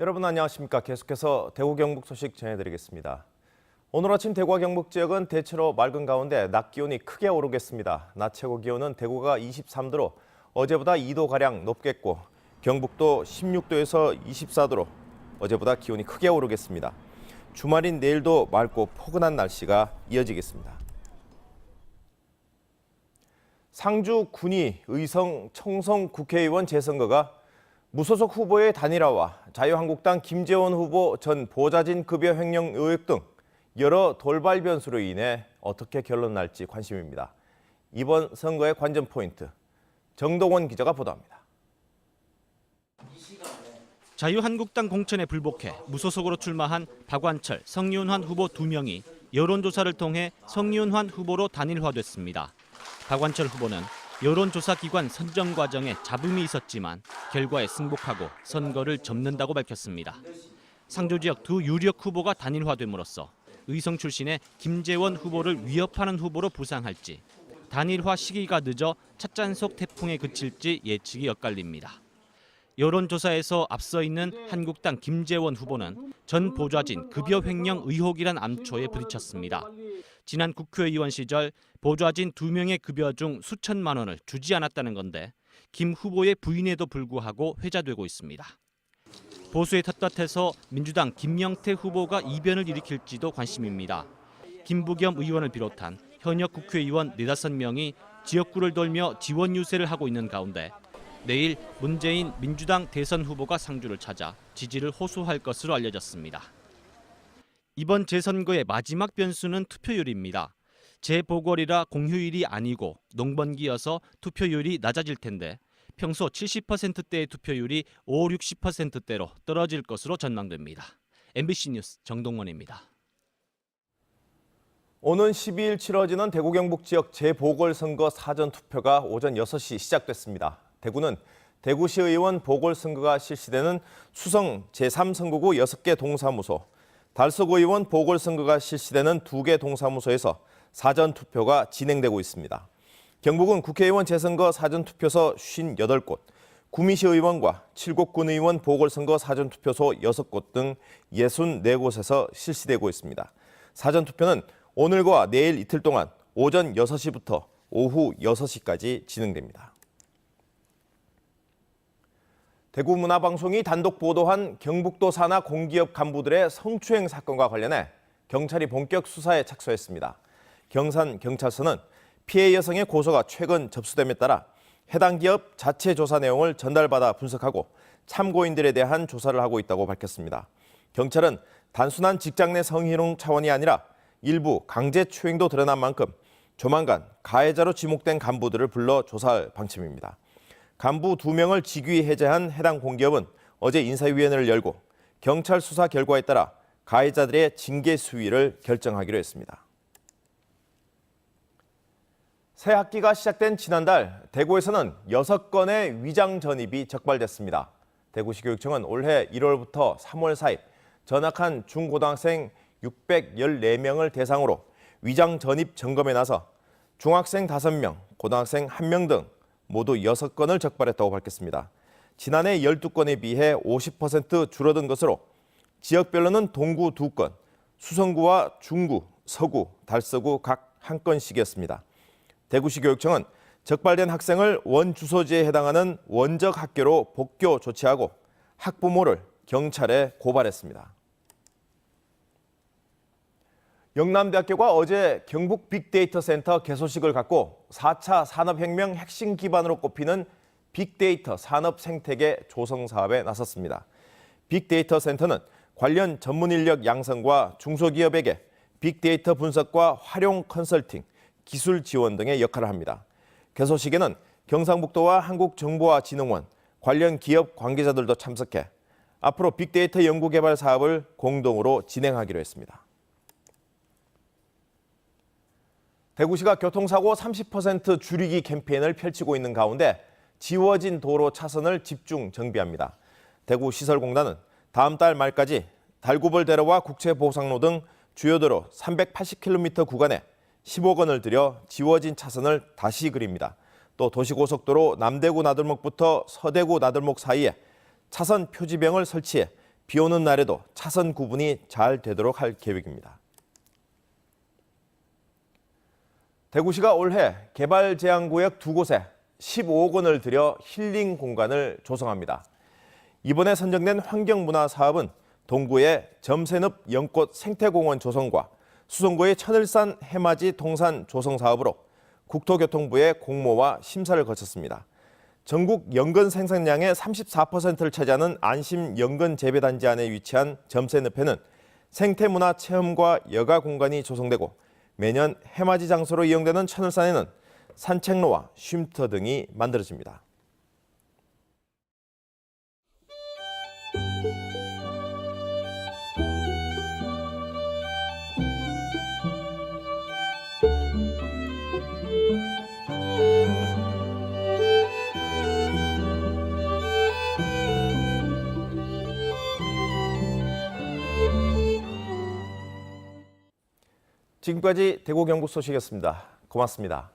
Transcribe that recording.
여러분 안녕하십니까. 계속해서 대구 경북 소식 전해드리겠습니다. 오늘 아침 대구와 경북 지역은 대체로 맑은 가운데 낮 기온이 크게 오르겠습니다. 낮 최고 기온은 대구가 23도로 어제보다 2도가량 높겠고 경북도 16도에서 24도로 어제보다 기온이 크게 오르겠습니다. 주말인 내일도 맑고 포근한 날씨가 이어지겠습니다. 상주 군위, 의성, 청송 국회의원 재선거가 무소속 후보의 단일화와 자유한국당 김재원 후보 전 보좌진 급여 횡령 의혹 등 여러 돌발 변수로 인해 어떻게 결론 날지 관심입니다. 이번 선거의 관전 포인트, 정동원 기자가 보도합니다. 자유한국당 공천에 불복해 무소속으로 출마한 박완철, 성윤환 후보 2명이 여론조사를 통해 성윤환 후보로 단일화됐습니다. 박완철 후보는 여론조사기관 선정 과정에 잡음이 있었지만 결과에 승복하고 선거를 접는다고 밝혔습니다. 상주 지역 두 유력 후보가 단일화됨으로써 의성 출신의 김재원 후보를 위협하는 후보로 부상할지, 단일화 시기가 늦어 찻잔속 태풍에 그칠지 예측이 엇갈립니다. 여론조사에서 앞서 있는 한국당 김재원 후보는 전 보좌진 급여 횡령 의혹이란 암초에 부딪혔습니다. 지난 국회의원 시절 보좌진 2명의 급여 중 수천만 원을 주지 않았다는 건데 김 후보의 부인에도 불구하고 회자되고 있습니다. 보수의 텃밭에서 민주당 김영태 후보가 이변을 일으킬지도 관심입니다. 김부겸 의원을 비롯한 현역 국회의원 4-5명이 지역구를 돌며 지원 유세를 하고 있는 가운데 내일 문재인 민주당 대선 후보가 상주를 찾아 지지를 호소할 것으로 알려졌습니다. 이번 재선거의 마지막 변수는 투표율입니다. 재보궐이라 공휴일이 아니고 농번기여서 투표율이 낮아질 텐데 평소 70%대의 투표율이 50-60%대로 떨어질 것으로 전망됩니다. MBC 뉴스 정동원입니다. 오는 12일 치러지는 대구 경북 지역 재보궐선거 사전투표가 오전 6시 시작됐습니다. 대구는 대구시의원 보궐선거가 실시되는 수성 제3선거구 6개 동사무소, 달서구의원 보궐선거가 실시되는 2개 동사무소에서 사전투표가 진행되고 있습니다. 경북은 국회의원 재선거 사전투표소 58곳, 구미시의원과 칠곡군의원 보궐선거 사전투표소 6곳 등 64곳에서 실시되고 있습니다. 사전투표는 오늘과 내일 이틀 동안 오전 6시부터 오후 6시까지 진행됩니다. 대구문화방송이 단독 보도한 경북도 산하 공기업 간부들의 성추행 사건과 관련해 경찰이 본격 수사에 착수했습니다. 경산경찰서는 피해 여성의 고소가 최근 접수됨에 따라 해당 기업 자체 조사 내용을 전달받아 분석하고 참고인들에 대한 조사를 하고 있다고 밝혔습니다. 경찰은 단순한 직장 내 성희롱 차원이 아니라 일부 강제추행도 드러난 만큼 조만간 가해자로 지목된 간부들을 불러 조사할 방침입니다. 간부 2명을 직위 해제한 해당 공기업은 어제 인사위원회를 열고 경찰 수사 결과에 따라 가해자들의 징계 수위를 결정하기로 했습니다. 새 학기가 시작된 지난달 대구에서는 6건의 위장 전입이 적발됐습니다. 대구시 교육청은 올해 1월부터 3월 사이 전학한 중고등학생 614명을 대상으로 위장 전입 점검에 나서 중학생 5명, 고등학생 1명 등 모두 6건을 적발했다고 밝혔습니다. 지난해 12건에 비해 50% 줄어든 것으로 지역별로는 동구 2건, 수성구와 중구, 서구, 달서구 각 1건씩이었습니다. 대구시 교육청은 적발된 학생을 원 주소지에 해당하는 원적 학교로 복교 조치하고 학부모를 경찰에 고발했습니다. 영남대학교가 어제 경북 빅데이터 센터 개소식을 갖고 4차 산업혁명 핵심 기반으로 꼽히는 빅데이터 산업 생태계 조성 사업에 나섰습니다. 빅데이터 센터는 관련 전문 인력 양성과 중소기업에게 빅데이터 분석과 활용 컨설팅, 기술 지원 등의 역할을 합니다. 개소식에는 경상북도와 한국정보화진흥원, 관련 기업 관계자들도 참석해 앞으로 빅데이터 연구개발 사업을 공동으로 진행하기로 했습니다. 대구시가 교통사고 30% 줄이기 캠페인을 펼치고 있는 가운데 지워진 도로 차선을 집중 정비합니다. 대구시설공단은 다음 달 말까지 달구벌대로와 국채보상로 등 주요 도로 380km 구간에 10억 원을 들여 지워진 차선을 다시 그립니다. 또 도시고속도로 남대구 나들목부터 서대구 나들목 사이에 차선 표지병을 설치해 비 오는 날에도 차선 구분이 잘 되도록 할 계획입니다. 대구시가 올해 개발 제한 구역 2곳에 15억 원을 들여 힐링 공간을 조성합니다. 이번에 선정된 환경문화 사업은 동구의 점새늪 연꽃 생태공원 조성과 수성구의 천을산 해맞이 동산 조성 사업으로 국토교통부의 공모와 심사를 거쳤습니다. 전국 연근 생산량의 34%를 차지하는 안심 연근 재배단지 안에 위치한 점새늪에는 생태문화 체험과 여가 공간이 조성되고 매년 해맞이 장소로 이용되는 천을산에는 산책로와 쉼터 등이 만들어집니다. 지금까지 대구 경북 소식이었습니다. 고맙습니다.